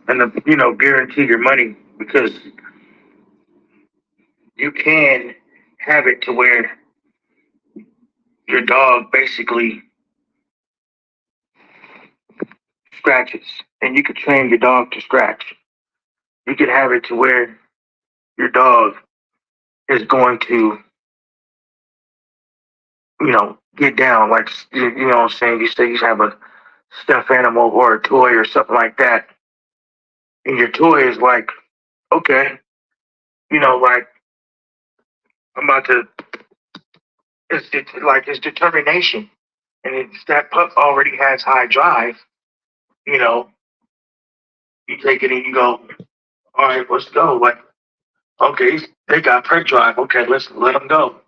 and guarantee your money, because you can have it to where your dog basically scratches, and you could train your dog to scratch. You could have it to where your dog is going to, get down. Like, what I'm saying? You say you have a stuffed animal or a toy or something like that, and your toy is like, okay, like, I'm about to, it's like it's determination. And it's that pup already has high drive, you know, you take it and you go, all right, let's go. Like, okay, they got print drive. Okay, let's let them go.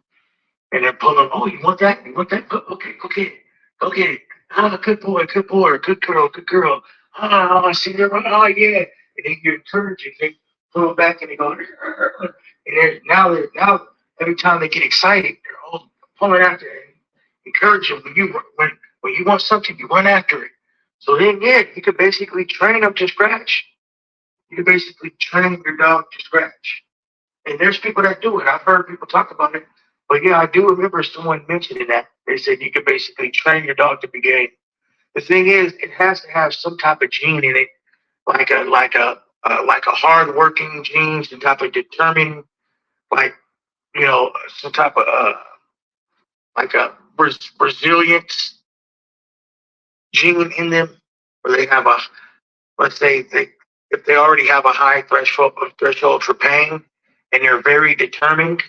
And then pull them. Oh, you want that? You want that? Okay, go get it. Go get it. Ah, good boy, good boy, good girl, good girl. Ah, I see them. Oh, yeah. And then you encourage it. They pull them back and they go, and now every time they get excited, they're all pulling after it. Encourage them. When you want something, you run after it. So then, yeah, you could basically train them to scratch. You could basically train your dog to scratch. And there's people that do it. I've heard people talk about it. But yeah, I do remember someone mentioning that. They said you could basically train your dog to be gay. The thing is, it has to have some type of gene in it, like a hard working gene, some type of determined, like some type of like a resilience gene in them, where they have a, let's say if they already have a high threshold for pain, and they're very determined.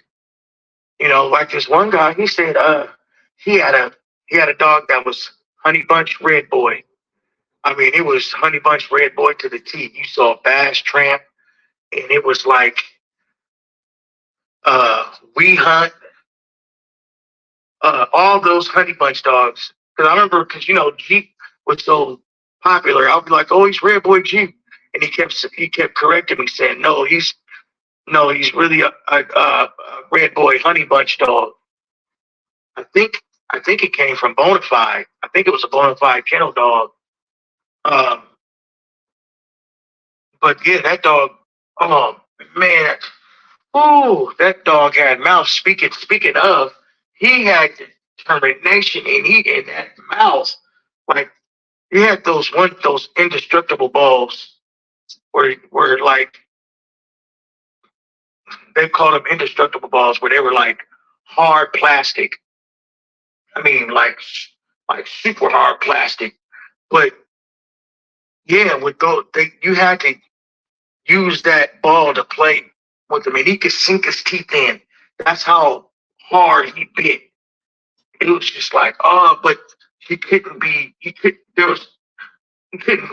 Like this one guy, he said he had a dog that was honey bunch red boy. I mean, it was honey bunch red boy to the T. You saw Bass Tramp, and it was like We Hunt, all those honey bunch dogs. Because I remember, because Jeep was so popular, I'll be like, oh, he's red boy Jeep, and he kept correcting me, saying, no, he's really a red boy honey bunch dog. I think it came from Bonafide. I think it was a Bonafide kennel dog. Um, but yeah, that dog. Oh man, that dog had mouth. Speaking of, he had determination, and he in that mouth, like he had those indestructible balls, where like they called them indestructible balls, where they were like hard plastic. I mean, like super hard plastic. But yeah, with those, you had to use that ball to play with him, and he could sink his teeth in. That's how hard he bit. It was just like, oh, but he couldn't be. He couldn't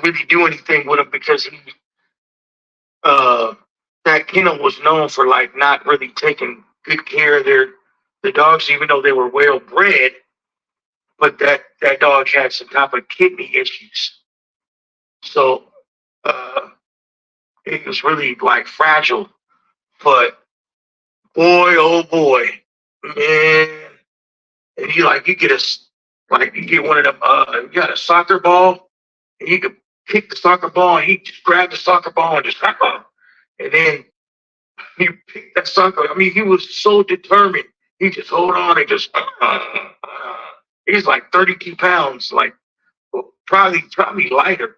really do anything with him, because uh, that kennel was known for like not really taking good care of the dogs, even though they were well bred. But that dog had some type of kidney issues, so uh, it was really like fragile. But boy, oh boy, man, and you get one of them. You got a soccer ball, and you could kick the soccer ball, and he just grabbed the soccer ball and just and then he picked that soccer. I mean, he was so determined. He just hold on and just. He's like 32 pounds, like probably lighter.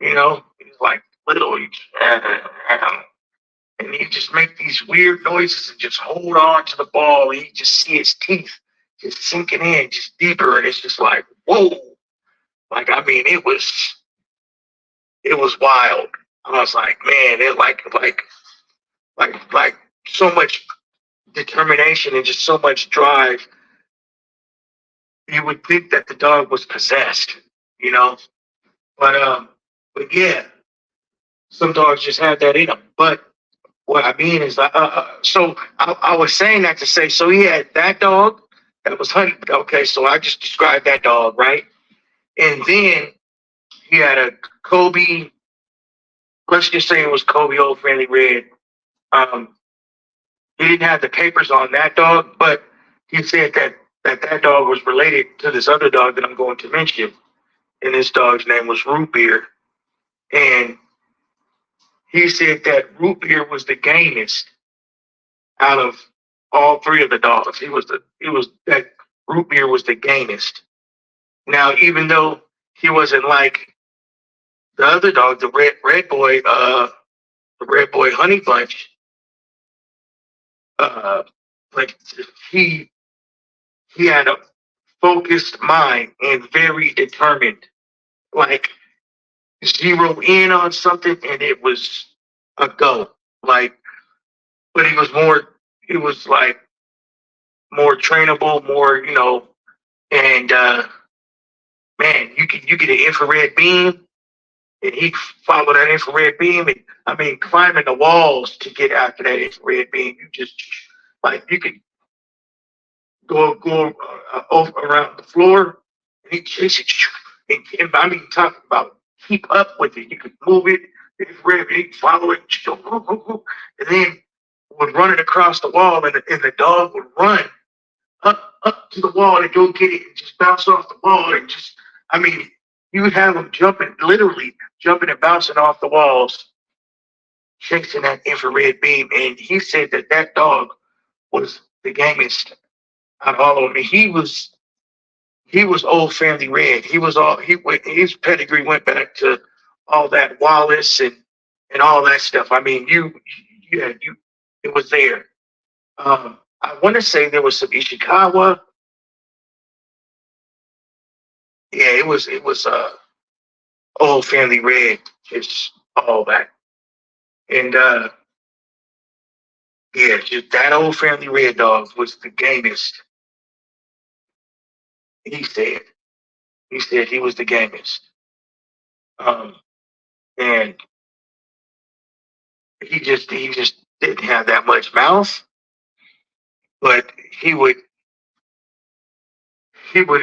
He's like little, and he just make these weird noises and just hold on to the ball. And you just see his teeth just sinking in, just deeper, and it's just like, whoa! Like, I mean, it was wild. I was like, man, it like so much determination and just so much drive. You would think that the dog was possessed, you know. But yeah, some dogs just have that in them. But what I mean is, so I was saying that to say, so he had that dog that was honey. Okay, so I just described that dog, right? And then he had a Kobe. Let's just say it was Kobe Old Friendly Red. Um, he didn't have the papers on that dog, but he said that dog was related to this other dog that I'm going to mention, and this dog's name was Root Beer. And he said that Root Beer was the gamest out of all three of the dogs. He was that Root Beer was the gamest. Now, even though he wasn't like the other dog, the Red Boy Honey Bunch, uh, like he he had a focused mind and very determined. Like zero in on something and it was a go. Like, but he was like more trainable, more, and man, you get an infrared beam and he follow that infrared beam and I mean climbing the walls to get after that infrared beam. You just like you could go around the floor and he chases and I mean talking about keep up with it. You could move it, infrared beam, follow it, and then would run it across the wall and the dog would run up to the wall and go get it and just bounce off the wall and just I mean you would have them jumping, literally jumping and bouncing off the walls, chasing that infrared beam. And he said that that dog was the gamest out of all of them. He was old family red. He was all he his pedigree went back to all that Wallace and all that stuff. I mean, you it was there. I want to say there was some Ishikawa. Yeah, it was old family red, just all that. And yeah, just that old family red dog was the gamest. He said. He said he was the gamest. Um, and he just didn't have that much mouth, but he would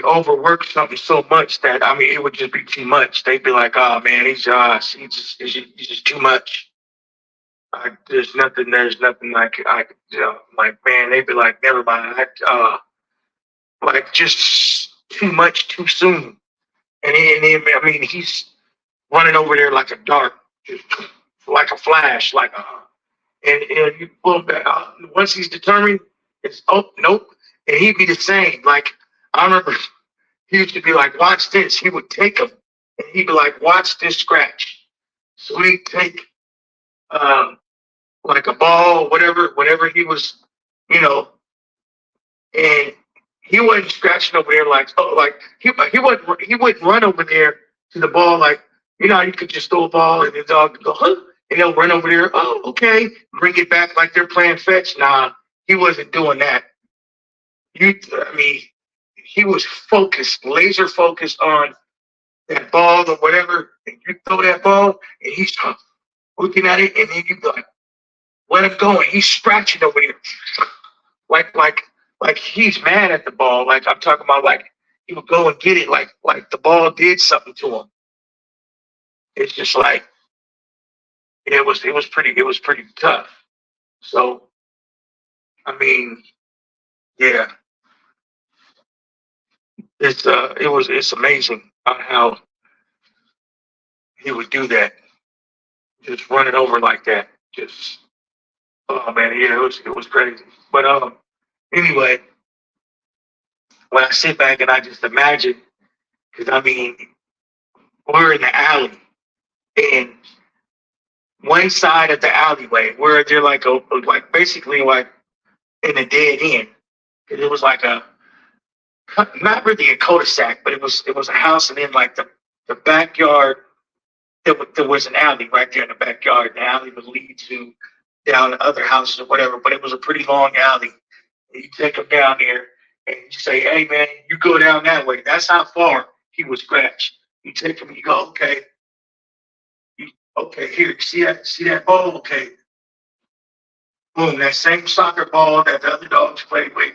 overwork something so much that I mean it would just be too much. They'd be like, "Oh man, he's just too much." There's nothing like like man. They'd be like, "Never mind." Like just too much too soon. And then I mean he's running over there like a dart, just like a flash, like and you pull him back. Once he's determined, it's oh nope, and he'd be the same. Like I remember, he used to be like, "Watch this." He would take him, and he'd be like, "Watch this scratch." So he'd take um, like a ball, whatever he was, you know, and he wasn't scratching over there like oh like he wouldn't run over there to the ball like you could just throw a ball and the dog would go huh and they'll run over there oh okay bring it back like they're playing fetch. Nah, he wasn't doing that. I mean he was focused, laser focused on that ball or whatever, and you throw that ball and he's looking at it and then you be like let him go and he's scratching over there like like like he's mad at the ball. Like I'm talking about like he would go and get it like the ball did something to him. It's just like it was pretty tough. So I mean, yeah, it's amazing on how he would do that. Just run it over like that. Just oh man, yeah, it was crazy. But anyway, when I sit back and I just imagine, because I mean, we're in the alley and one side of the alleyway where they're like basically like in a dead end. It was like a not really a cul-de-sac, but it was a house, and then like the backyard there was an alley right there in the backyard. The alley would lead to down to other houses or whatever, but it was a pretty long alley. And you take them down there and you say, "Hey man, you go down that way." That's how far he was scratched. You take him, and you go, "Okay, okay, here, see that ball? Okay, boom, that same soccer ball that the other dogs played with,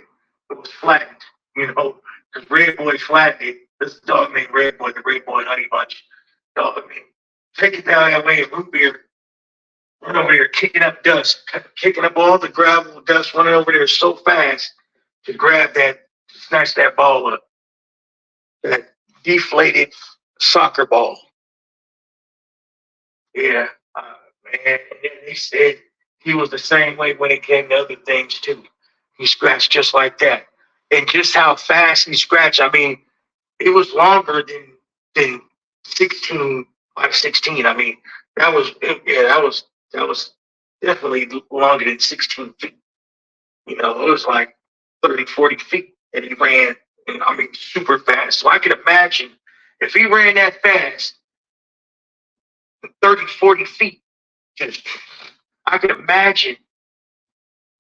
it was flattened, because Red Boy flattened it. This dog named Red Boy, the Red Boy Honey Bunch. Dog, I mean, take it down that way and Root Beer, run over there, kicking up dust, kicking up all the gravel, dust, running over there so fast to grab that, to snatch that ball up, that deflated soccer ball. Yeah, man. And then they said he was the same way when it came to other things too. He scratched just like that, and just how fast he scratched. I mean, it was longer than 16 by 16. I mean, that was definitely longer than 16 feet. You know, it was like 30, 40 feet that he ran, and I mean, super fast. So I could imagine if he ran that fast, 30, 40 feet, just I could imagine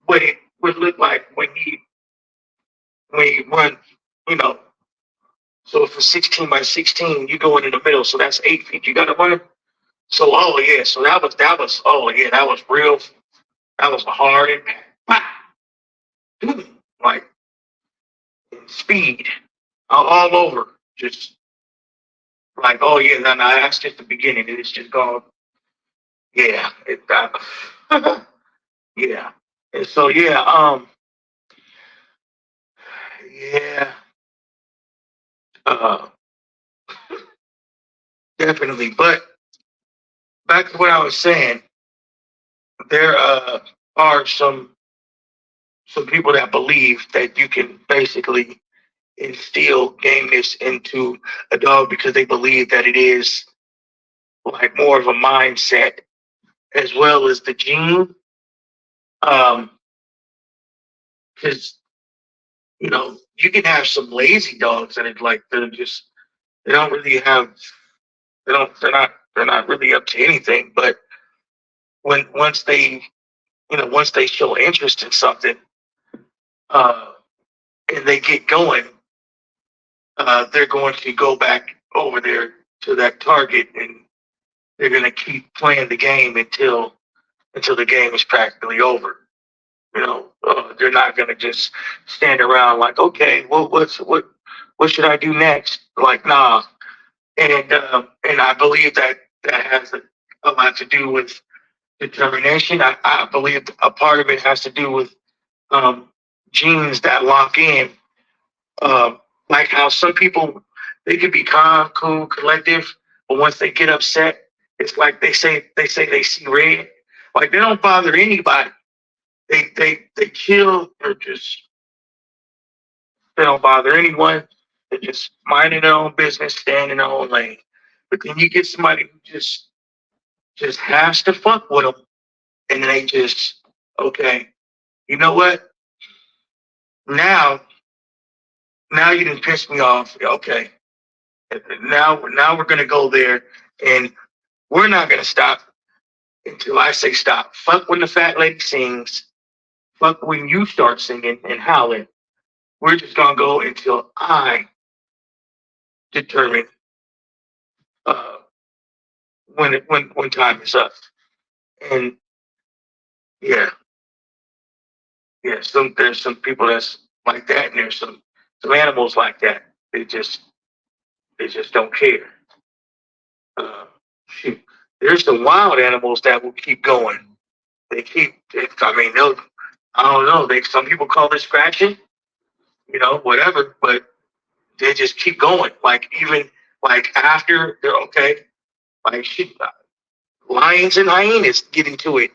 what it would look like when he run, you know. So for 16 by 16, you go in the middle, so that's 8 feet. You got to run. So oh yeah, so that was oh yeah, that was real. That was a hard impact. Like speed all over, just like oh yeah, no, no, that's just the beginning. And it's just gone. Yeah, yeah, and so yeah, yeah, uh, definitely. But back to what I was saying, there are some people that believe that you can basically instill gameness into a dog because they believe that it is like more of a mindset as well as the gene. Because you can have some lazy dogs and it's like they don't really have they're not really up to anything. But when once they show interest in something, uh, and they get going, they're going to go back over there to that target, and they're going to keep playing the game until the game is practically over. They're not going to just stand around like, okay, well, what should I do next? Like, nah. And I believe that has a lot to do with determination. I believe a part of it has to do with um, genes that lock in. Um, like how some people they can be calm, cool, collective, but once they get upset, it's like they say they see red. Like they don't bother anybody. They kill or just they don't bother anyone. They're just minding their own business, staying in their own lane. But then you get somebody who just has to fuck with them, and they just okay. You know what? Now now you didn't piss me off. Okay, now we're gonna go there, and we're not gonna stop until I say stop. Fuck when the fat lady sings. Fuck when you start singing and howling. We're just gonna go until I determine uh, when time is up. And yeah, yeah. There's some people that's like that, and there's some animals like that. They just don't care. Uh, shoot, there's some wild animals that will keep going. They keep. I mean, they'll. I don't know. Some people call it scratching, whatever. But they just keep going. Like even like after they're okay. Like shit, lions and hyenas get into it,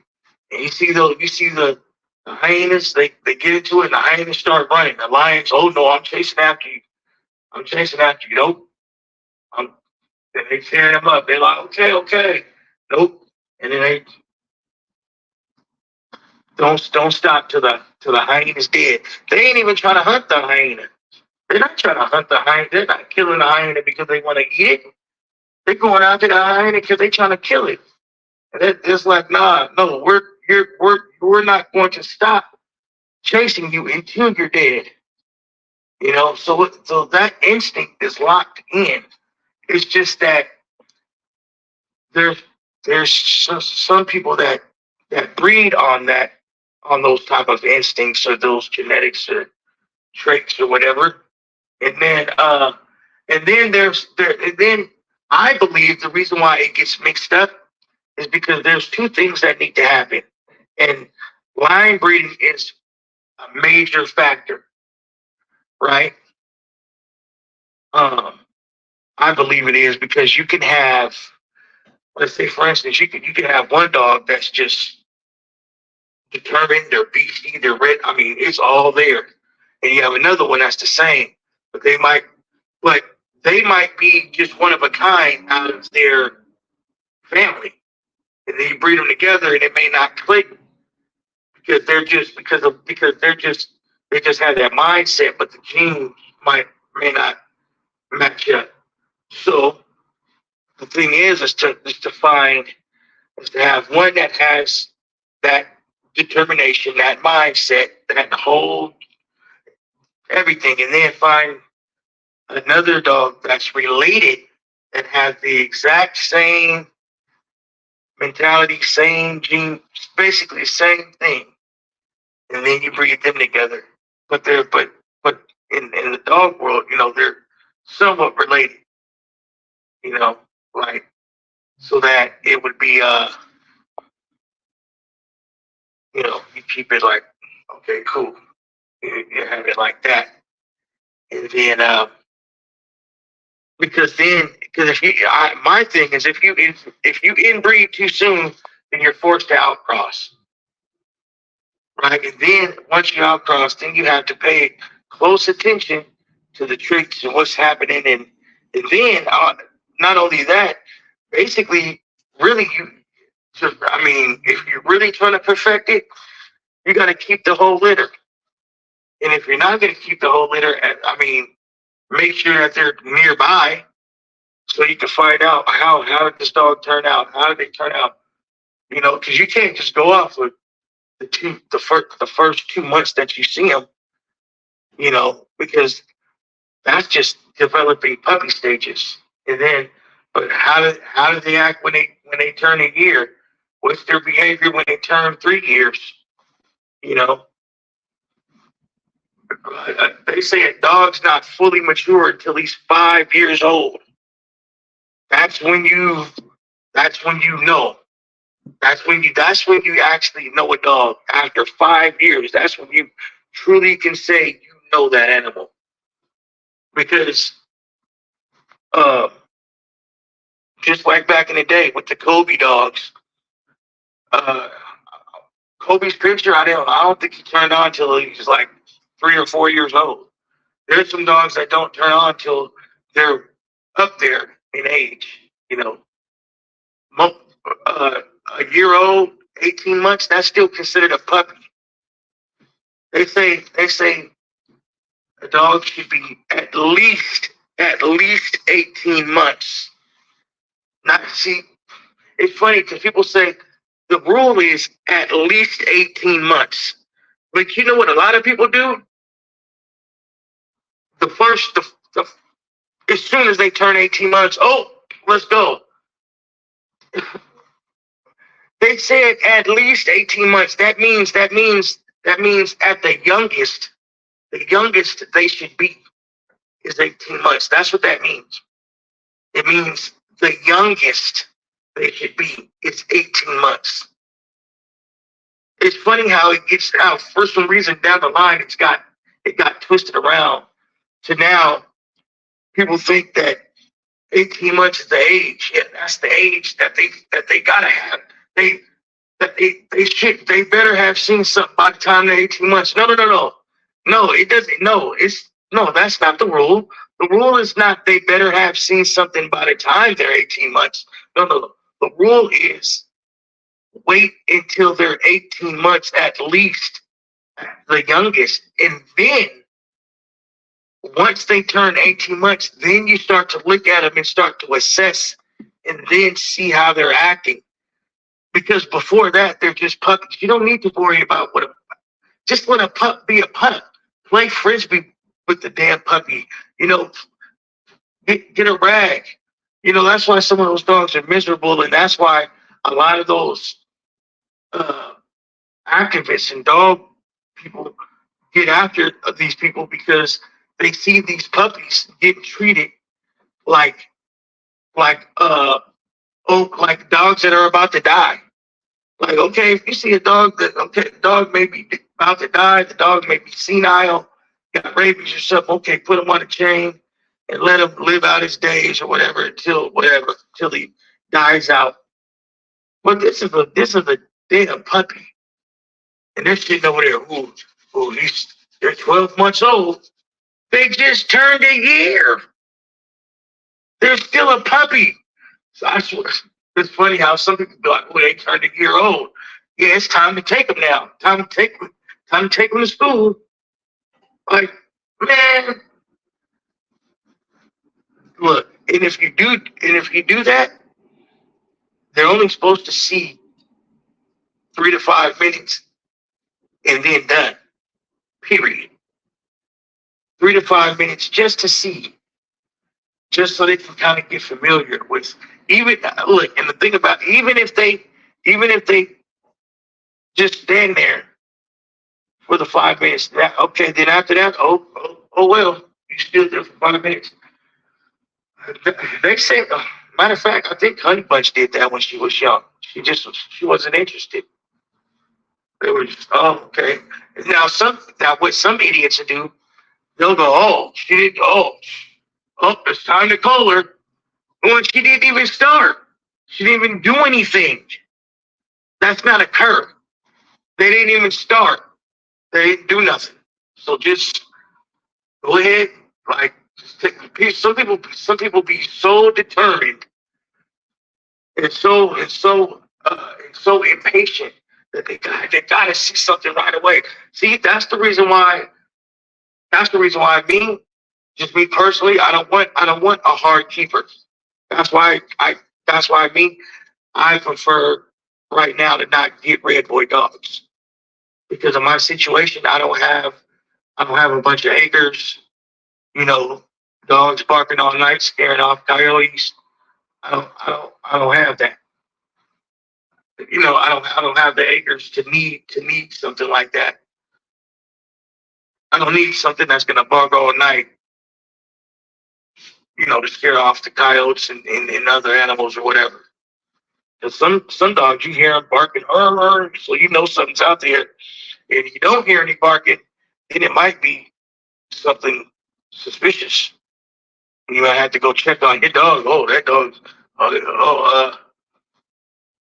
and you see the hyenas. They get into it, and the hyenas start running. The lions, oh no, I'm chasing after you. I'm chasing after you. Nope. I'm. Then they tear them up. They're like, okay, okay. Nope. And then they don't stop till the hyena's dead. They ain't even trying to hunt the hyena. They're not trying to hunt the hyena. They're not killing the hyena because they want to eat it. They're going after the hyena because they're trying to kill it. And it's like, nah, no, we're not going to stop chasing you until you're dead. So that instinct is locked in. It's just that there's there's some people that breed on those type of instincts or those genetics or traits or whatever. And then and then I believe the reason why it gets mixed up is because there's two things that need to happen. And line breeding is a major factor, right? Um, I believe it is because you can have let's say, for instance, you can have one dog that's just determined, they're beastie, they're red. I mean, it's all there. And you have another one that's the same, but but they might be just one of a kind out of their family. And then you breed them together, and it may not click because they just have that mindset, but the genes may not match up. So the thing is to have one that has that determination, that mindset, that whole everything, and then find another dog that's related that has the exact same mentality, same gene, basically the same thing, and then you breed them together. But in the dog world, they're somewhat related, like so that it would be you keep it like, okay, cool, you have it like that, and then because my thing is if you inbreed too soon, then you're forced to outcross, right? And then once you outcross, then you have to pay close attention to the traits and what's happening, and then not only that, basically, really if you're really trying to perfect it, you got to keep the whole litter. And if you're not going to keep the whole litter, make sure that they're nearby so you can find out how did this dog turn out? How did they turn out? Because you can't just go off with the first 2 months that you see them, because that's just developing puppy stages. And then, but how do they act when they turn a year? What's their behavior when they turn 3 years? They say a dog's not fully mature until he's 5 years old. That's when you know. That's when you actually know a dog. After 5 years, that's when you truly can say you know that animal. Because just like back in the day with the Kobe dogs, Kobe's picture, I don't think he turned on until he was like 3 or 4 years old. There's some dogs that don't turn on until they're up there in age. A year old, 18 months, that's still considered a puppy. They say a dog should be at least 18 months. It's funny because people say the rule is at least 18 months. But you know what a lot of people do? As soon as they turn 18 months, oh, let's go. They said at least 18 months. That means at the youngest they should be is 18 months. That's what that means. It means the youngest they should be is 18 months. It's funny how it gets out. For some reason down the line, it got twisted around to now people think that 18 months is the age. Yeah, that's the age that they gotta have. They better have seen something by the time they're 18 months. No. No, it doesn't. No, that's not the rule. The rule is not they better have seen something by the time they're 18 months. No. The rule is wait until they're 18 months at least, the youngest. And then once they turn 18 months, then you start to look at them and start to assess and then see how they're acting. Because before that, they're just puppies. You don't need to worry about just let a pup be a pup. Play frisbee with the damn puppy. Get a rag. That's why some of those dogs are miserable, and that's why a lot of those activists and dog people get after these people because they see these puppies getting treated like dogs that are about to die. Like, okay, if you see a dog the dog may be about to die, the dog may be senile, got rabies or something, okay, put him on a chain and let him live out his days or whatever until he dies out. But this is a damn puppy, and they're sitting over there. They're 12 months old. They just turned a year. They're still a puppy. So I swear, it's funny how some people be like, "Oh, they turned a year old." Yeah, it's time to take them now. Time to take them. Time to take them to school. Like, man, look. And if you do that, they're only supposed to see 3 to 5 minutes and then done. Period. 3 to 5 minutes just to see, just so they can kind of get familiar with. Even look, and the thing about even if they just stand there for the 5 minutes, okay, then after that, oh well, you still there for 5 minutes. They say, matter of fact, I think Honey Bunch did that when she was young. She wasn't interested. They were just, oh, okay. Now what some idiots do, they'll go, oh, she didn't, oh, it's time to call her. When she didn't even start, she didn't even do anything. That's not a curve. They didn't even start. They didn't do nothing. So just go ahead, like, just take a piece. Some people be so determined and so impatient that they gotta see something right away. See, that's the reason why me personally, I don't want a hard keeper. That's why I prefer right now to not get red boy dogs because of my situation. I don't have a bunch of acres, you know, dogs barking all night, scaring off coyotes. I don't have that. I don't have the acres to need something like that. I don't need something that's gonna bark all night, to scare off the coyotes and other animals or whatever. Because some dogs you hear them barking, so you know something's out there. And if you don't hear any barking, then it might be something suspicious. You might have to go check on your dog. Oh, that dog's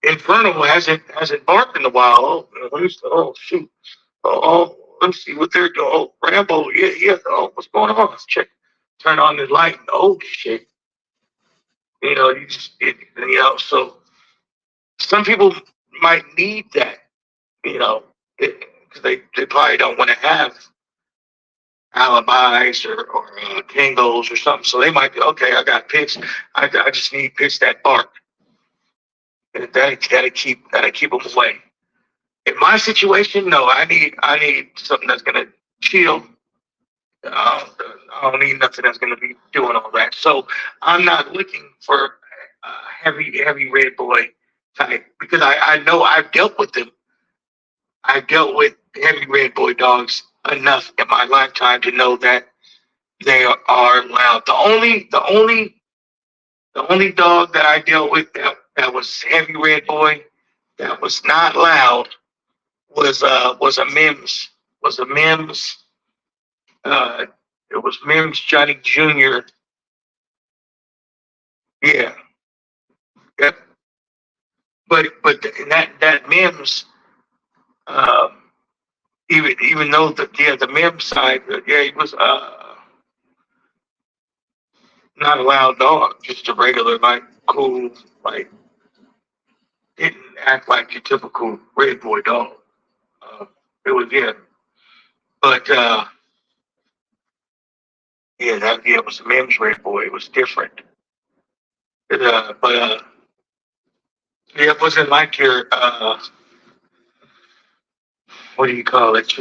Infernal hasn't barked in a while. Oh shoot. Let's see what they're doing. Oh, Rambo, yeah. Oh, what's going on? Let's check. Turn on the light. Oh shit. So some people might need that. Because they probably don't want to have alibis or tangos or something. So they might be okay. I got pits. I just need pits that bark. And that'll keep them away. In my situation, no, I need something that's gonna chill. I don't need nothing that's gonna be doing all that. So I'm not looking for a heavy red boy type because I know I've dealt with them. I've dealt with heavy red boy dogs enough in my lifetime to know that they are loud. The only dog that I dealt with that was heavy red boy that was not loud was a Mims. Was a Mims. Uh, it was Mims Johnny Jr. Yeah, yep. But that Mims, um, even though the Mims side, he was not a loud dog, just a regular like cool like didn't act like your typical red boy dog. Uh, it was but it was a Mims red boy. It was different. But it wasn't like your what do you call it?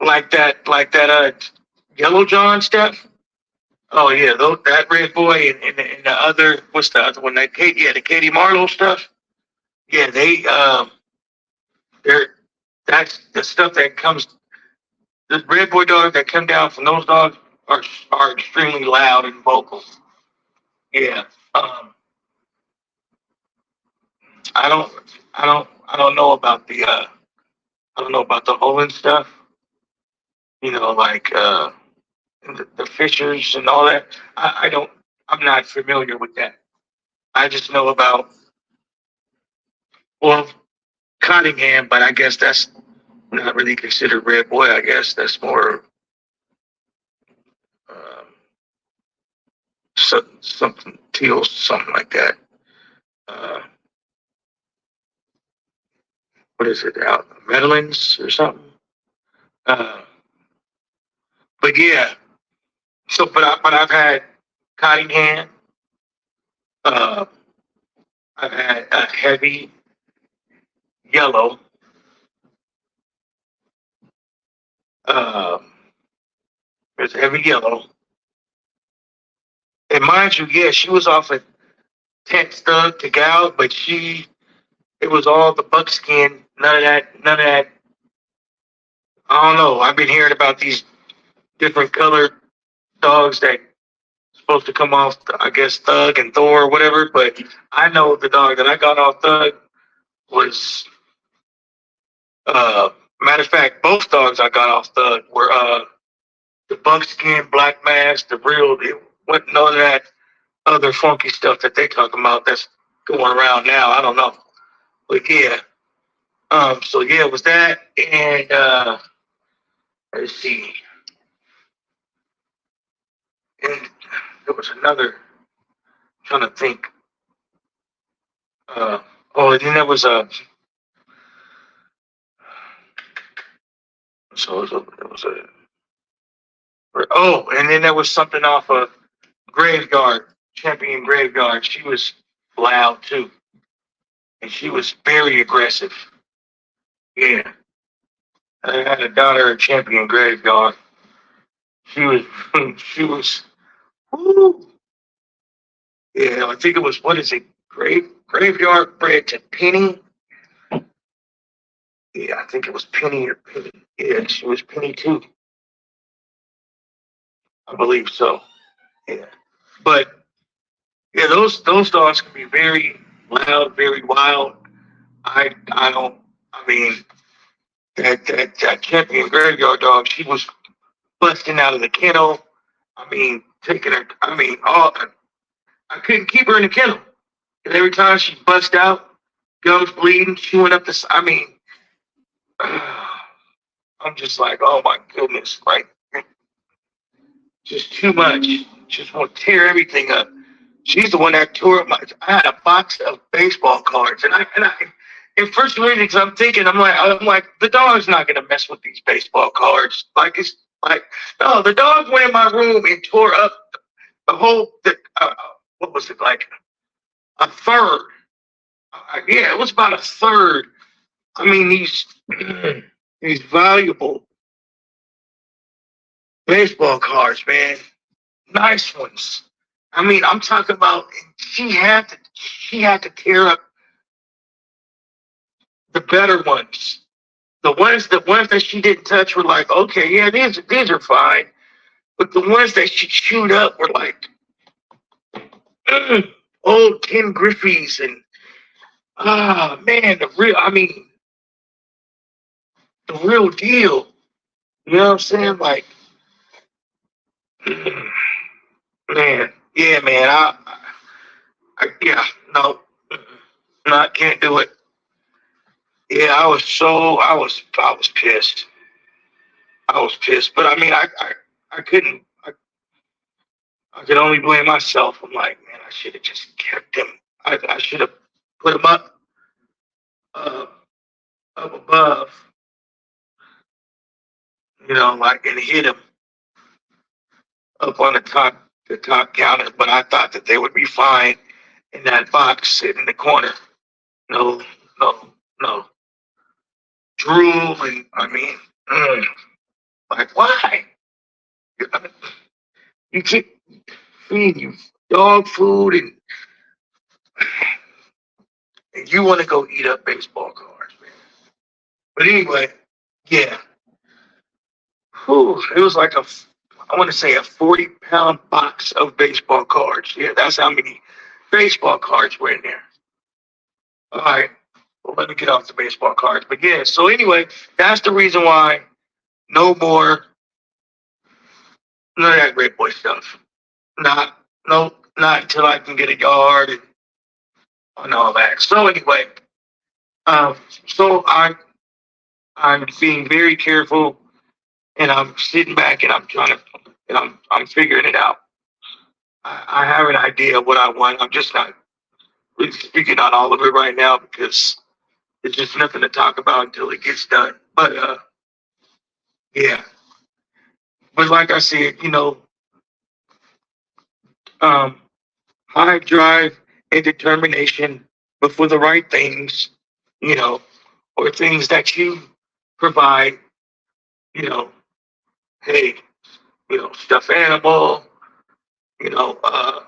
Like that Yellow John stuff. Oh yeah, that red boy and the other what's the other one? The Katie Marlowe stuff. Yeah, they're that's the stuff that comes. The red boy dogs that come down from those dogs are extremely loud and vocal. Yeah. I don't know about the Olin stuff. Like the Fishers and all that. I don't. I'm not familiar with that. I just know about, well, Cottingham, but I guess that's not really considered red boy. I guess that's more um, something teal, something like that. Uh, what is it? Out Medellins or something? Uh, but yeah. So, but I've had Cottingham. Uh, I've had a heavy yellow. Um, there's a heavy yellow. And mind you, yeah, she was off a tent stud to gal, but it was all the buckskin. None of that. I don't know. I've been hearing about these different colored dogs that supposed to come off, I guess, Thug and Thor or whatever. But I know the dog that I got off Thug was, uh, matter of fact, both dogs I got off Thug were the buckskin, black mask, the real. It wasn't none of that other funky stuff that they talking about that's going around now. I don't know, but yeah. So yeah, it was that, and let's see, and there was another. Trying to think. Uh, oh, and then there was a. So there was a. Oh, and then there was something off of Graveyard, Champion Graveyard. She was loud too, and she was very aggressive. Yeah, I had a daughter at Champion Graveyard. She was, she was. Woo. Yeah, I think it was, what is it? Graveyard bred to Penny. Yeah, I think it was Penny or Penny. Yeah, she was Penny too. I believe so. Yeah, but yeah, those dogs can be very loud, very wild. I don't. I mean, that Champion Graveyard dog, she was busting out of the kennel. I mean, taking her. I mean, I couldn't keep her in the kennel. And every time she bust out, gums bleeding, chewing up the. I mean, I'm just like, oh my goodness, like just too much. Just want to tear everything up. She's the one that tore up my. I had a box of baseball cards, and first readings, I'm like, the dog's not gonna mess with these baseball cards. Like it's like, no, the dog went in my room and tore up the whole. What was it like? A third. Yeah, it was about a third. I mean, these valuable baseball cards, man, nice ones. I mean, I'm talking about she had to tear up the better ones. The ones that she didn't touch were like, okay, yeah, these are fine. But the ones that she chewed up were like old Ken Griffey's and man, the real deal. You know what I'm saying? Like, man, yeah, man, yeah, no, no, I can't do it. Yeah, I was pissed. I was pissed, but I mean, I couldn't. I could only blame myself. I'm like, man, I should have just kept him. I should have put him uh, up above, like, and hit him up on the top counter. But I thought that they would be fine in that box sitting in the corner. No, no, no. Drool, and I mean, like, why? You keep feeding you dog food, and you want to go eat up baseball cards, man. But anyway, yeah. Whew, it was like I want to say a 40-pound box of baseball cards. Yeah, that's how many baseball cards were in there. All right. Well, let me get off the baseball cards. But yeah, so anyway, that's the reason why no more, none of that red boy stuff. Not, no, not until I can get a yard and all that. So anyway, um, so I'm being very careful, and I'm sitting back and I'm trying to, and I'm figuring it out. I have an idea of what I want. I'm just not really speaking on all of it right now because there's just nothing to talk about until it gets done. But yeah. But like I said, um, high drive and determination, but for the right things, you know, or things that you provide, you know, hey, stuffed animal, you know, uh,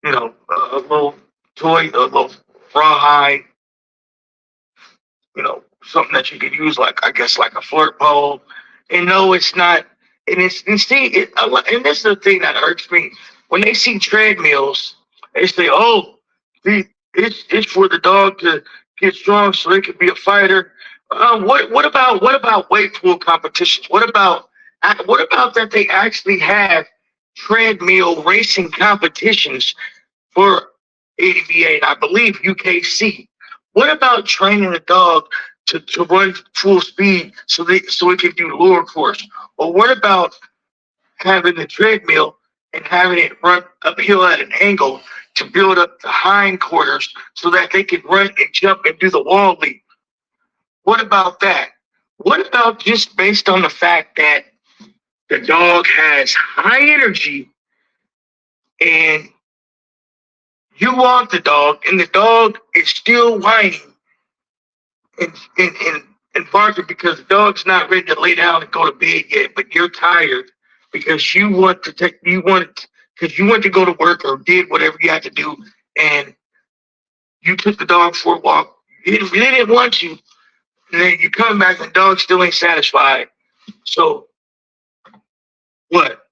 a little toy, a little rawhide, something that you could use, like, I guess, like a flirt pole. And no, it's not. And see, and this is the thing that irks me when they see treadmills. They say, "Oh, it's for the dog to get strong so they can be a fighter." What about weight pull competitions? What about that they actually have treadmill racing competitions for ADBA and I believe UKC. What about training a dog to run full speed so it can do lower course? Or what about having the treadmill and having it run uphill at an angle to build up the hindquarters so that they can run and jump and do the wall leap? What about that? What about just based on the fact that the dog has high energy and you want the dog, and the dog is still whining and barking because the dog's not ready to lay down and go to bed yet, but you're tired because because you went to go to work or did whatever you had to do, and you took the dog for a walk. They didn't want you, and then you come back and the dog still ain't satisfied. So what?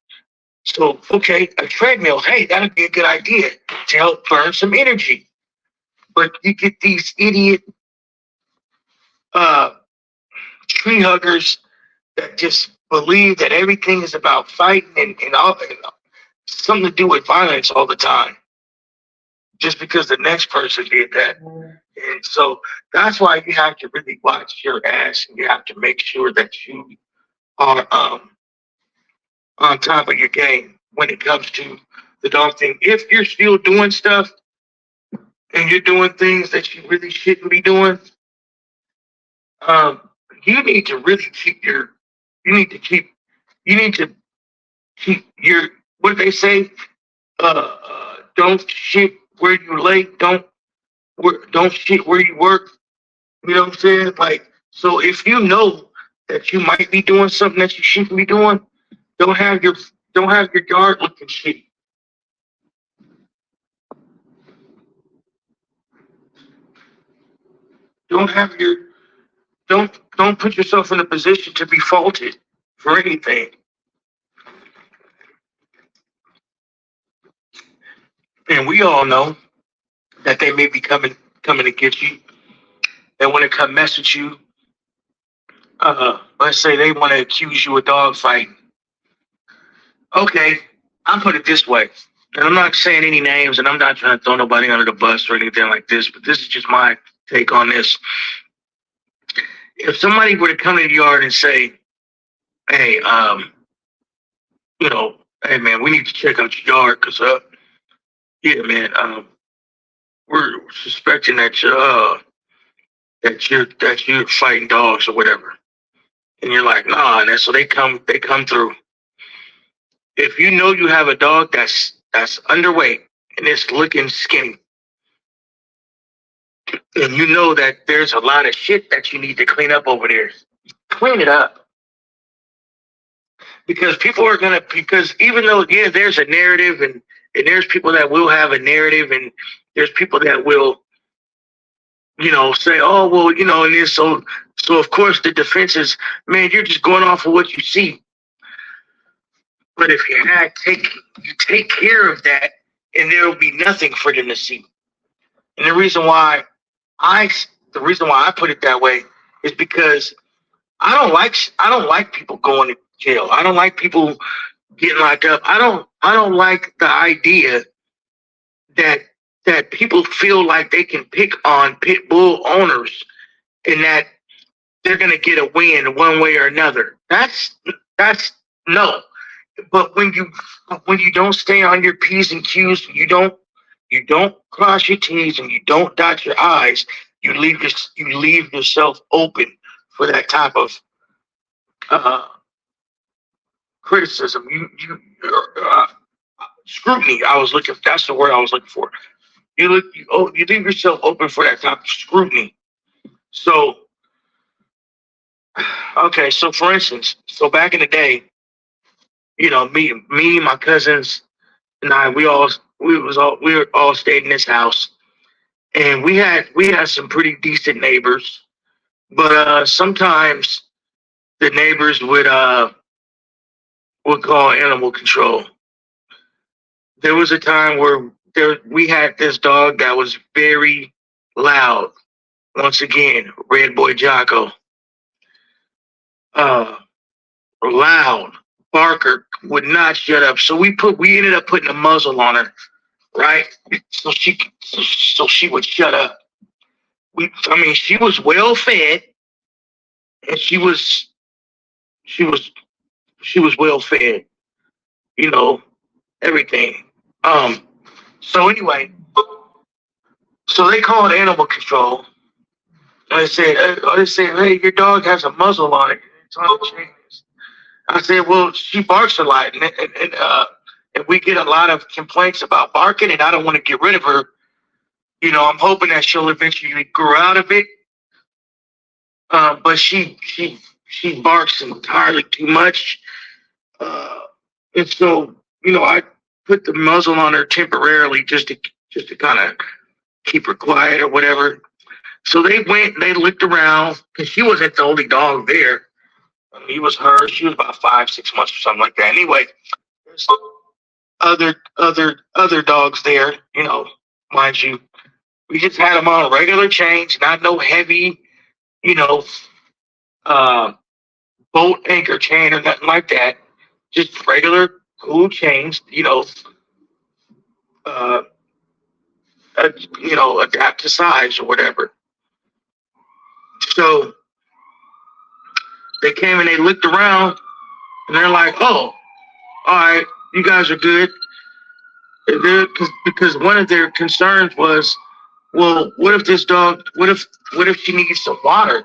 So okay, a treadmill. Hey, that'd be a good idea to help burn some energy. But you get these idiot uh, tree huggers that just believe that everything is about fighting and something to do with violence all the time, just because the next person did that. And so that's why you have to really watch your ass, and you have to make sure that you are on top of your game when it comes to the dog thing. If you're still doing stuff and you're doing things that you really shouldn't be doing, um, you need to really you need to keep, you need to keep your, what they say, don't shit where you lay, don't shit where you work. You know what I'm saying? Like, so if you know that you might be doing something that you shouldn't be doing, don't have your don't have your yard looking shit. Don't have your don't put yourself in a position to be faulted for anything. And we all know that they may be coming to get you. They want to come mess with you. Let's say they want to accuse you of dog fighting. Okay, I'll put it this way. And I'm not saying any names, and I'm not trying to throw nobody under the bus or anything like this, but this is just my take on this. If somebody were to come in the yard and say, "Hey, hey man, we need to check out your yard because, yeah, man, we're suspecting that you're fighting dogs or whatever," and you're like, "Nah," and so they come through. If you know you have a dog that's underweight and it's looking skinny, and you know that there's a lot of shit that you need to clean up over there, clean it up. Because because even though, yeah, there's a narrative, and there's people that will have a narrative, and there's people that will, say, "Oh, well, and this, so of course the defense is, man, you're just going off of what you see." But if you take care of that, and there will be nothing for them to see. And I the reason why I put it that way is because I don't like people going to jail. I don't like people getting locked up. I don't like the idea that people feel like they can pick on pit bull owners and that they're gonna get a win one way or another. That's no. But when you don't stay on your P's and Q's, you don't cross your T's and you don't dot your I's, you leave yourself open for that type of uh, criticism. Uh, scrutiny. That's the word I was looking for. You leave yourself open for that type of scrutiny. So okay, so for instance, so back in the day, my cousins and I, we were all stayed in this house, and we had some pretty decent neighbors, but sometimes the neighbors would call animal control. There was a time where we had this dog that was very loud. Once again, Red Boy Jocko. Uh, Loud. Barker would not shut up. So we ended up putting a muzzle on her, right? So she would shut up. She was well fed, and she was she was well fed, you know, everything. Um, so anyway, so they called animal control. And they said, hey, your dog has a muzzle on it. It's on the chain. I said, well, she barks a lot, and we get a lot of complaints about barking, and I don't want to get rid of her. I'm hoping that she'll eventually grow out of it. But she barks entirely too much, uh, and so I put the muzzle on her temporarily just to kind of keep her quiet or whatever. So they went and they looked around because she wasn't the only dog there. He was her. She was about 5, 6 months or something like that. Anyway, there's other dogs there. Mind you, we just had them on regular chains, not no heavy, you know, uh, boat anchor chain or nothing like that. Just regular cool chains. Uh, adapt to size or whatever. So they came and they looked around and they're like, "Oh, all right, you guys are good." Because one of their concerns was, well, what if she needs some water?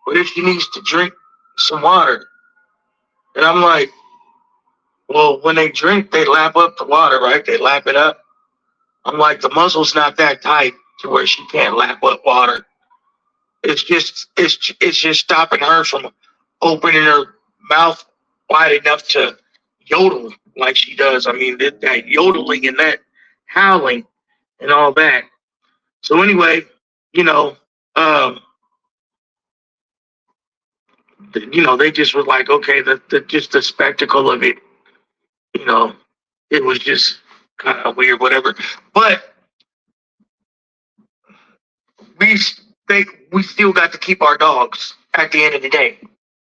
What if she needs to drink some water? And I'm like, well, when they drink, they lap up the water, right? They lap it up. I'm like, the muzzle's not that tight to where she can't lap up water. It's just stopping her from opening her mouth wide enough to yodel like she does. That yodeling and that howling and all that. So anyway, you know, um, they just was like, okay, just the spectacle of it, you know, it was just kind of weird, whatever. But we think we still got to keep our dogs at the end of the day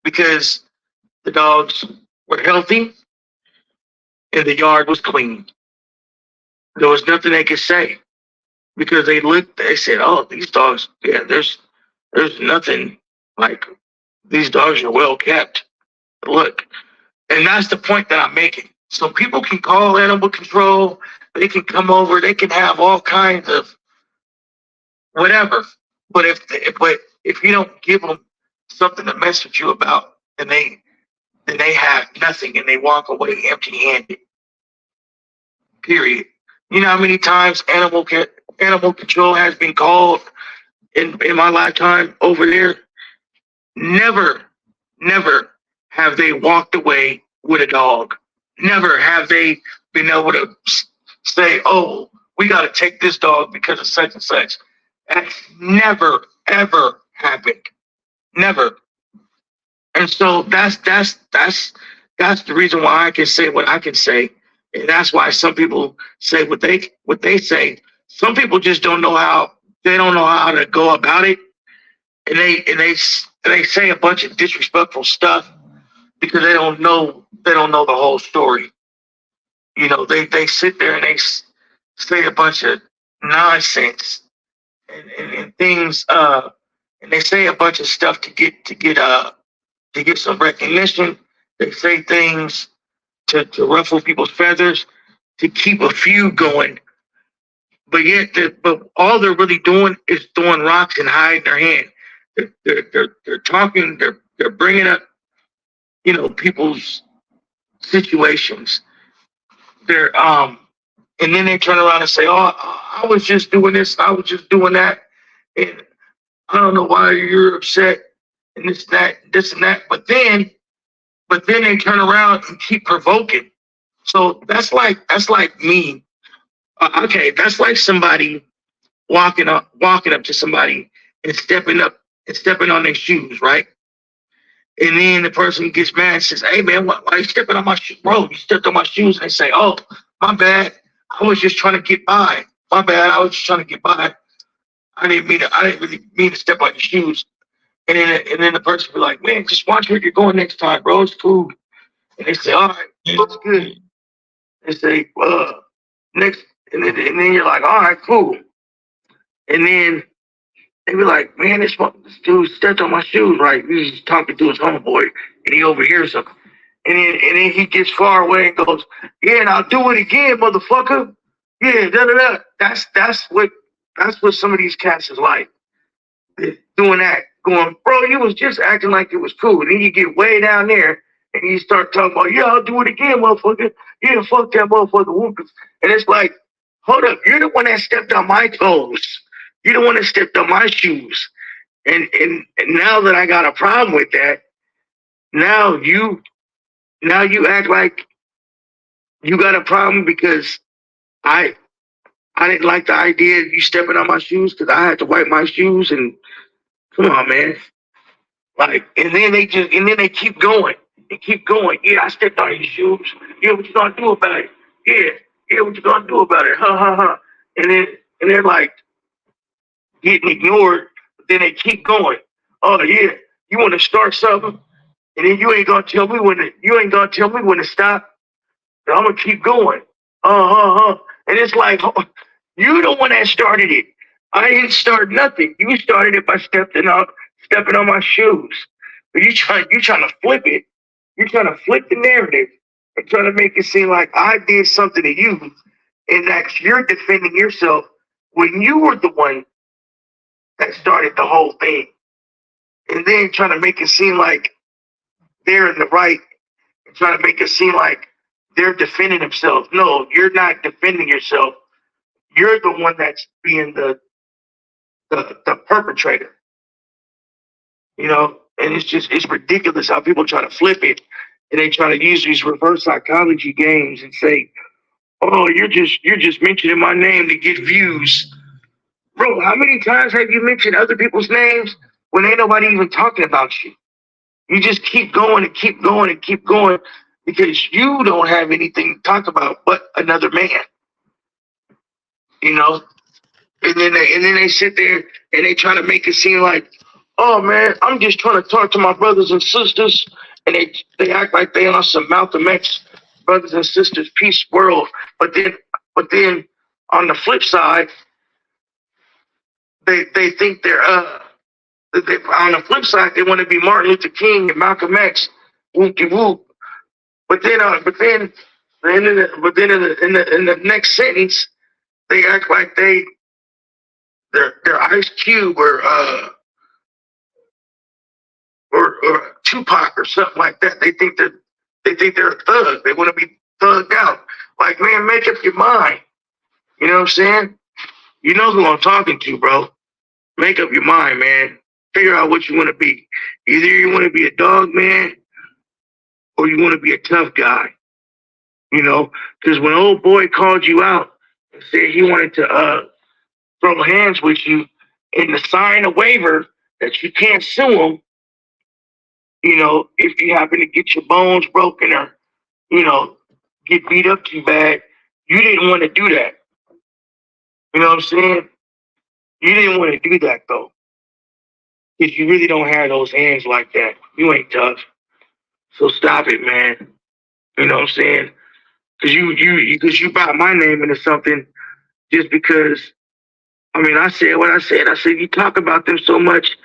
because the dogs were healthy and the yard was clean. There was nothing they could say because they said, oh, these dogs, yeah, there's nothing like these dogs are well kept. Look, and that's the point that I'm making. So people can call animal control, they can come over, they can have all kinds of whatever. But if you don't give them something to mess with you about, then they have nothing and they walk away empty-handed. Period. You know how many times animal control has been called in my lifetime over there? Never, never have they walked away with a dog. Never have they been able to say, "Oh, we got to take this dog because of such and such." That's never, ever happened. Never. And so that's the reason why I can say what I can say, and that's why some people say what they say. Some people just don't know how to go about it, and they say a bunch of disrespectful stuff, because they don't know the whole story. You know, they sit there and say a bunch of nonsense and things, and they say a bunch of stuff to get some recognition. They say things to ruffle people's feathers, to keep a feud going. But yet, but all they're really doing is throwing rocks and hiding their hand. They're talking. They're bringing up, you know, people's situations. They're and then they turn around and say, "Oh, I was just doing this. I was just doing that, and I don't know why you're upset." And this and that. But then they turn around and keep provoking. So that's like me. Okay, that's like somebody walking up to somebody and stepping on their shoes, right? And then the person gets mad and says, "Hey man, why you stepping on my shoes, bro? You stepped on my shoes." And they say, "Oh, my bad. I was just trying to get by. My bad. I was just trying to get by. I didn't really mean to step on your shoes." And then the person be like, "Man, just watch where you're going next time, bro. It's cool." And they say, "All right, that's good." They say, next," and then you're like, "All right, cool." And then they be like, "Man, this dude stepped on my shoes." Right? He's talking to his homeboy, and he overhears him. And then he gets far away and goes, "Yeah, and I'll do it again, motherfucker. Yeah, da da da." That's what some of these cats is like. They're doing that, going, "Bro, you was just acting like it was cool." And then you get way down there and you start talking about, "Yeah, I'll do it again, motherfucker. Yeah, fuck that motherfucker." And it's like, hold up, you're the one that stepped on my toes. You're the one that stepped on my shoes. And now that I got a problem with that, now you now you act like you got a problem because I I didn't like the idea of you stepping on my shoes because I had to wipe my shoes. And come on, man. Like, and then they keep going. They keep going. "Yeah, I stepped on your shoes. Yeah, what you gonna do about it? Yeah, yeah, what you gonna do about it? Ha ha ha." And they're like getting ignored. But then they keep going. "Oh yeah, you want to start something, and then you ain't gonna tell me when to stop. And I'm gonna keep going. And it's like, you the one that started it. I didn't start nothing. You started it by stepping on my shoes. But you trying to flip it. You're trying to flip the narrative and trying to make it seem like I did something to you, and that you're defending yourself when you were the one that started the whole thing. And then trying to make it seem like they're in the right, and trying to make it seem like they're defending themselves. No, you're not defending yourself. You're the one that's being the perpetrator. You know, and it's ridiculous how people try to flip it, and they try to use these reverse psychology games and say, "Oh, you're just mentioning my name to get views." Bro, how many times have you mentioned other people's names when ain't nobody even talking about you? You just keep going and keep going and keep going because you don't have anything to talk about but another man. You know? And then they sit there and they try to make it seem like, "Oh man, I'm just trying to talk to my brothers and sisters," and they act like they on some Malcolm X brothers and sisters peace world. But then on the flip side, they think on the flip side they want to be Martin Luther King and Malcolm X, whoop de whoop. But then in the next sentence they act like they're Ice Cube or Tupac or something like that. They think they're a thug. They want to be thugged out. Like, man, make up your mind. You know what I'm saying? You know who I'm talking to, bro. Make up your mind, man. Figure out what you want to be. Either you want to be a dog man or you want to be a tough guy. You know, because when old boy called you out and said he wanted to throw hands with you and to sign a waiver that you can't sue him, you know, if you happen to get your bones broken or, you know, get beat up too bad, you didn't want to do that. You know what I'm saying? You didn't want to do that though. Because you really don't have those hands like that. You ain't tough. So stop it, man. You know what I'm saying? Because you brought my name into something just because. I mean, I said what I said. I said you talk about them so much.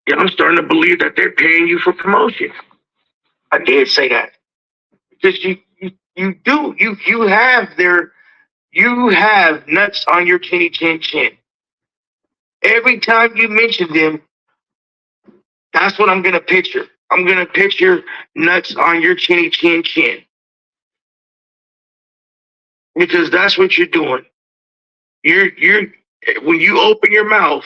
Yeah, I'm starting to believe that they're paying you for promotion. I did say that because you do you have nuts on your chinny chin chin. Every time you mention them, that's what I'm gonna picture. I'm gonna picture nuts on your chinny chin chin because that's what you're doing. You're when you open your mouth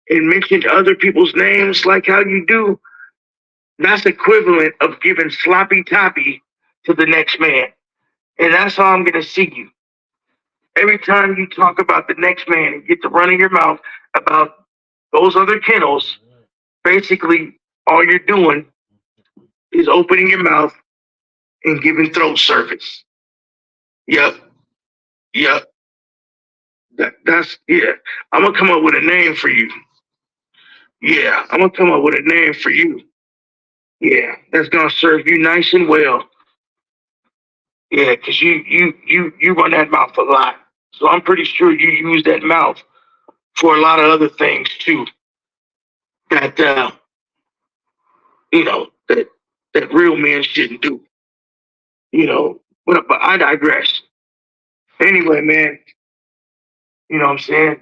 and mention other people's names like how you do, that's equivalent of giving sloppy toppy to the next man. And that's how I'm gonna see you. Every time you talk about the next man and get to running your mouth about those other kennels, basically all you're doing is opening your mouth and giving throat service. Yep, yep. That's yeah. I'm gonna come up with a name for you. Yeah, I'm gonna come up with a name for you. Yeah, that's gonna serve you nice and well. Yeah, because you run that mouth a lot, so I'm pretty sure you use that mouth for a lot of other things too. That that real men shouldn't do. But I digress. Anyway, man, you know what I'm saying?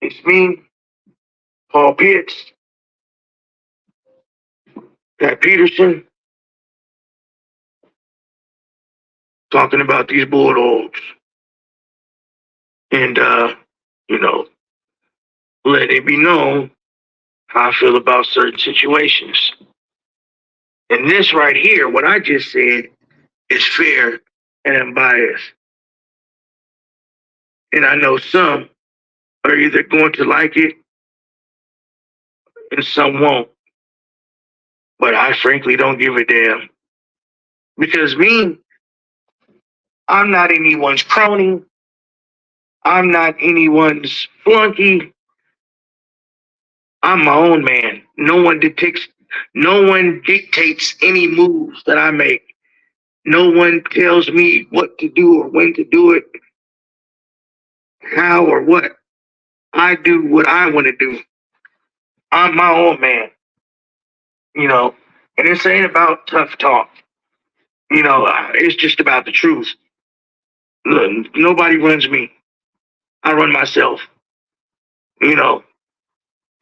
It's me, Paul Pitts, Pat Peterson, talking about these bulldogs, and you know, let it be known how I feel about certain situations. And this right here, what I just said, is fair and unbiased. And I know some are either going to like it and some won't. But I frankly don't give a damn. Because me, I'm not anyone's crony. I'm not anyone's flunky. I'm my own man. No one dictates any moves that I make. No one tells me what to do or when to do it, how or what. I do what I want to do. I'm my own man, you know. And this ain't about tough talk. It's just about the truth. Look, nobody runs me. I run myself. You know.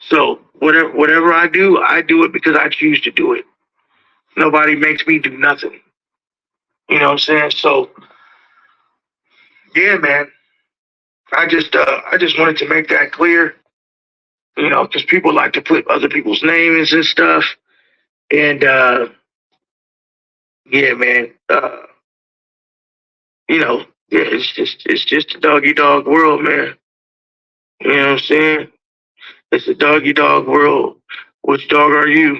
So whatever I do it because I choose to do it. Nobody makes me do nothing. You know what I'm saying? So yeah, man. I just wanted to make that clear. Because people like to put other people's names and stuff. And yeah, man. Yeah, it's just a doggy dog world, man. You know what I'm saying? It's a doggy dog world. Which dog are you?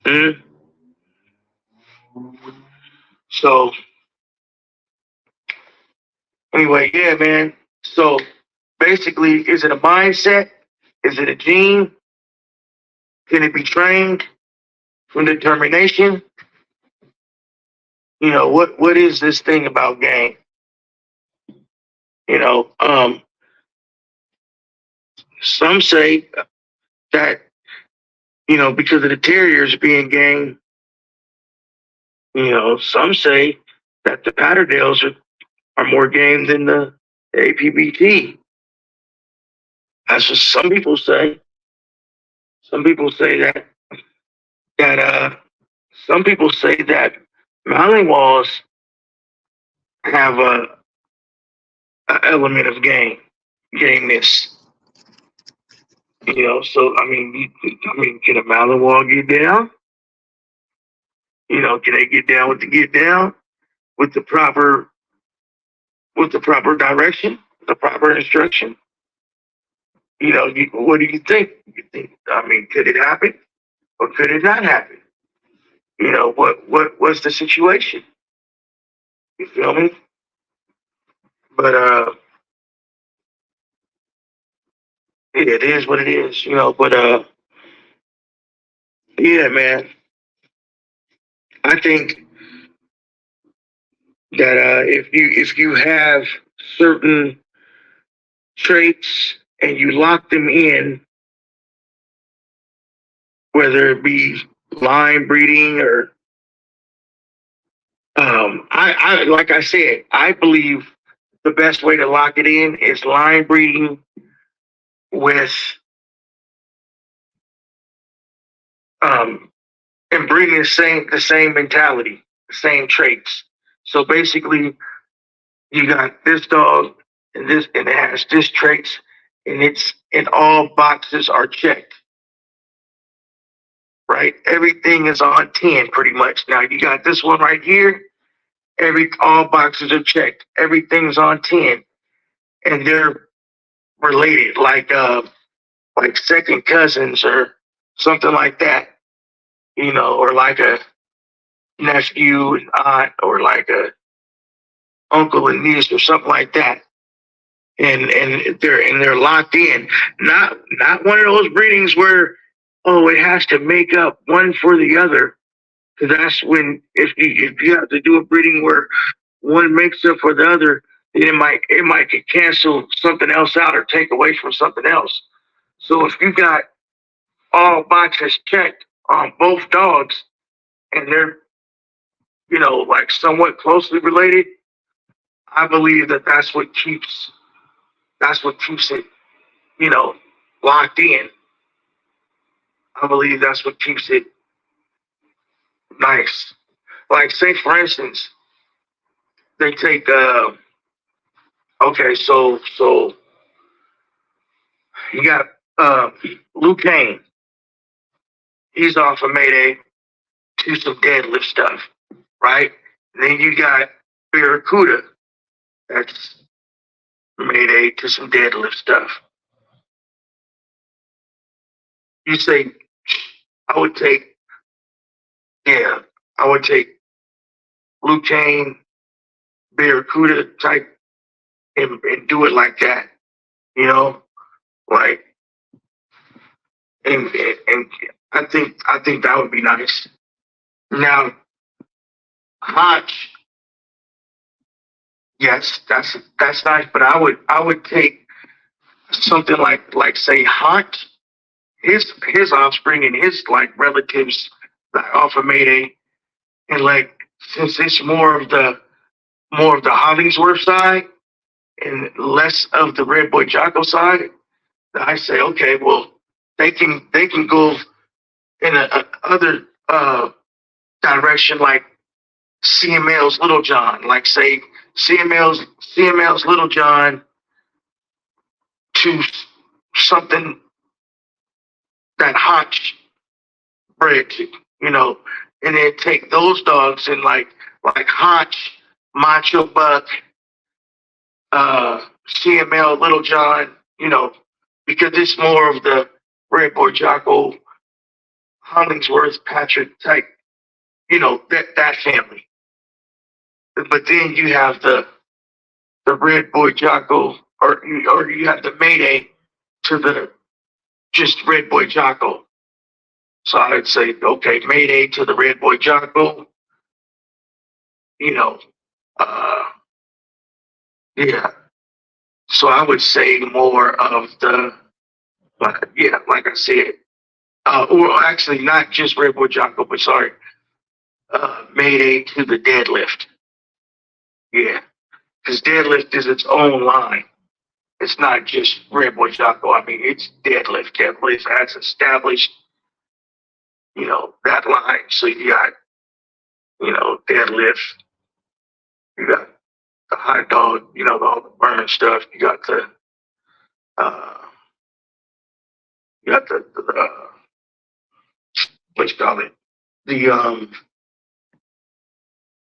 Hmm? So anyway, yeah, man. So basically, is it a mindset? Is it a gene? Can it be trained from determination? What is this thing about game? You know, um, some say that, because of the Terriers being game, some say that the Patterdales are more game than the APBT. That's what some people say. Some people say that some people say that Malinois have a element of gameness. So can a Malinois get down? Can they get down with the get down with the proper direction, the proper instruction? What do you think? Could it happen or could it not happen? What's the situation? You feel me? But yeah, it is what it is. But Yeah, man. I think that if you have certain traits and you lock them in, whether it be line breeding or I like I said, I believe the best way to lock it in is line breeding with um and bringing the same mentality, the same traits. So basically, you got this dog and it has this traits, and all boxes are checked, right? Everything is on 10 pretty much. Now you got this one right here. All boxes are checked. Everything's on 10, and they're related, like second cousins or something like that, or like a nephew and aunt, or like a uncle and niece or something like that. And they're locked in. Not one of those breedings where, oh, it has to make up one for the other. Because that's when, if you have to do a breeding where one makes up for the other, then it might cancel something else out or take away from something else. So if you got all boxes checked on both dogs, and they're like somewhat closely related, I believe that's what keeps it you know locked in. I believe that's what keeps it nice. Like, say for instance, they take okay, so you got Luke Kane. He's off of Mayday to some deadlift stuff, right? And then you got Barracuda. That's Mayday to some deadlift stuff. You say, I would take, yeah, I would take Luke Kane, Barracuda type, and do it like that, you know, like, and I think that would be nice. Now, Hotch, yes, that's nice, but I would take something like say Hotch, his offspring and his like relatives like off of Mayday, and like since it's more of the Hollingsworth side and less of the Red Boy Jocko side, I say, okay, well, they can go in a other direction, like CML's Little John, like say CML's Little John to something that Hotch bred to, you know, and then take those dogs and like Hotch, Macho Buck, CML Little John, because it's more of the Red Boy Jocko, Hollingsworth, Patrick type, that family. But then you have the Red Boy Jocko, or you have the Mayday to the just Red Boy Jocko. So I'd say, okay, Mayday to the Red Boy Jocko, you know, uh, yeah. So I would say more of yeah, like I said, or actually not just Red Boy Jocko, but sorry, Mayday to the Deadlift. Yeah, because Deadlift is its own line. It's not just Red Boy Jocko. I mean, it's Deadlift. Deadlift has established, that line. So you got, Deadlift. You got the hot dog. All the burn stuff. Uh, you got the what you call it? The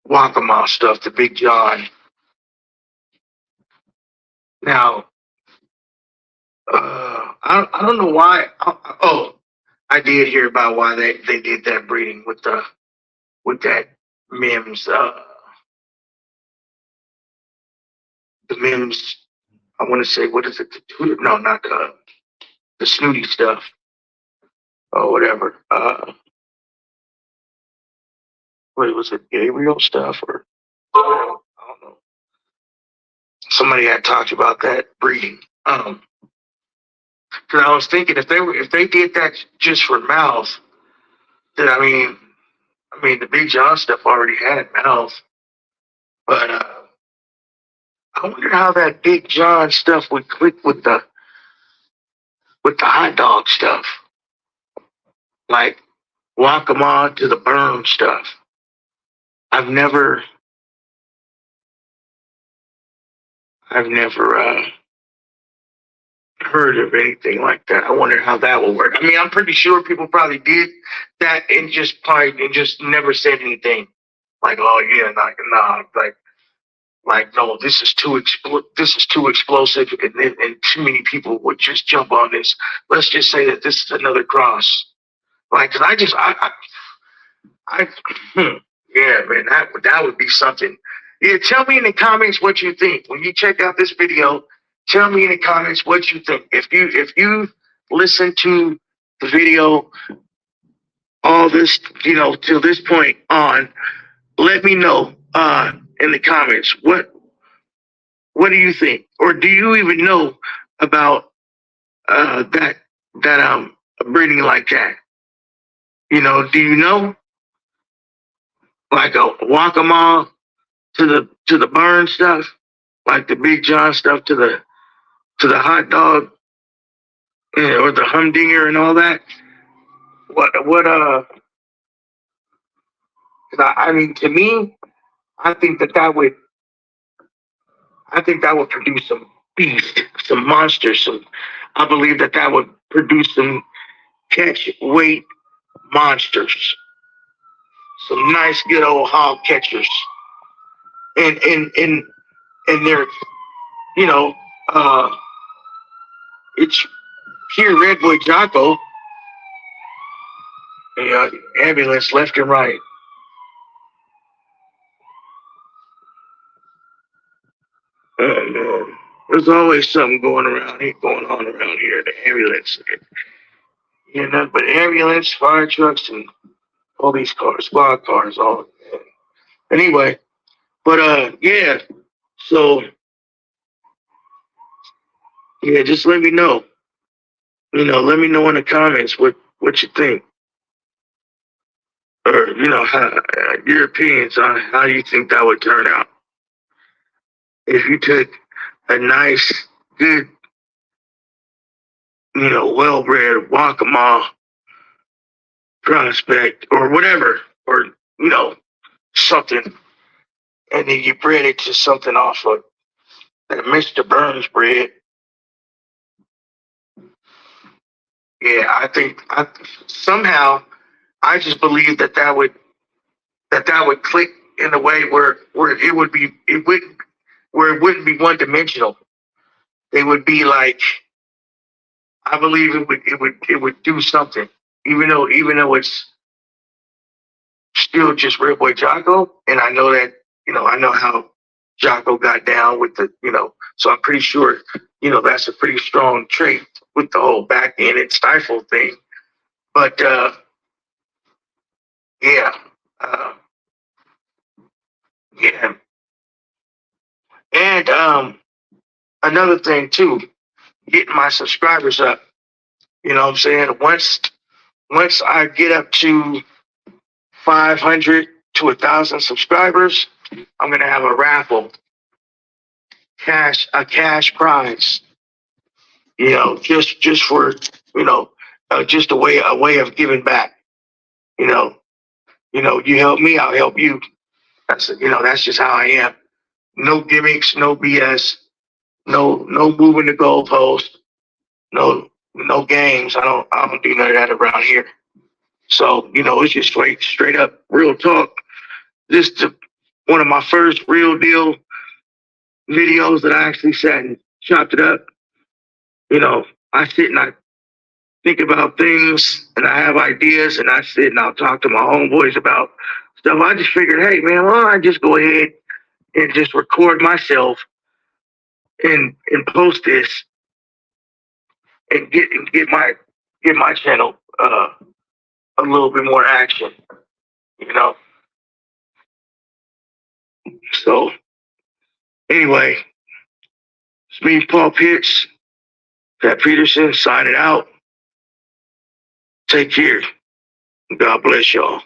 Wakama stuff. The Big John. Now, I don't know why. Oh, I did hear about why they did that breeding with that Mims. The Mims. I want to say, what is it? No, not the snooty stuff or whatever. what was it, Gabriel stuff or I don't know. Somebody had talked about that breeding. Because I was thinking if they did that just for mouths, then I mean the Big John stuff already had mouths, but I wonder how that Big John stuff would click with the hot dog stuff, like walk them on to the burn stuff. I've never I've never heard of anything like that. I wonder how that will work. I mean, I'm pretty sure people probably did that and just never said anything. Like, oh yeah, nah, like no, this is too explosive, and too many people would just jump on this. Let's just say that this is another cross. Like, cause I yeah, man, that would be something. Yeah, tell me in the comments what you think when you check out this video. Tell me in the comments what you think. If you listen to the video all this, till this point on, let me know in the comments what do you think, or do you even know about that breeding like that? Do you know like a Waccamaw to the burn stuff, like the Big John stuff to the hot dog or the humdinger and all that? What I mean, to me, I think that would produce some beast, some monsters. I believe that would produce some catch weight monsters, some nice good old hog catchers, and they're you know uh it's pure Red Boy Jocko, ambulance left and right. Man. There's always something going on around here. The ambulance, but ambulance, fire trucks, and all these cars, squad cars, all. Anyway, but yeah. So yeah, just let me know. Let me know in the comments what you think, or how your opinions on how you think that would turn out if you took a nice, good, well-bred Waccamaw prospect or whatever, or something, and then you bred it to something off of that Mr. Burns bred. Yeah, somehow I just believe that would click in a way where it wouldn't be one dimensional. It would be like, I believe it would do something, even though it's still just Real Boy Jocko, and I know that I know how Jocko got down with so I'm pretty sure that's a pretty strong trait with the whole back end and stifle thing. But yeah, uh, yeah, and another thing too, getting my subscribers up. You know what I'm saying? Once I get up to 500 to 1,000 subscribers, I'm gonna have a raffle, a cash prize. Just for just a way of giving back. You know, you help me, I'll help you. That's just how I am. No gimmicks, no BS, no moving the goalpost, no games. I don't do none of that around here. So it's just straight up real talk. One of my first real deal videos that I actually sat and chopped it up. I sit and I think about things and I have ideas and I sit and I'll talk to my homeboys about stuff. I just figured, hey man, why don't I just go ahead and just record myself and post this and get my channel a little bit more action, you know. So anyway, it's me, Paul Pitts, Pat Peterson, signing out. Take care. God bless y'all.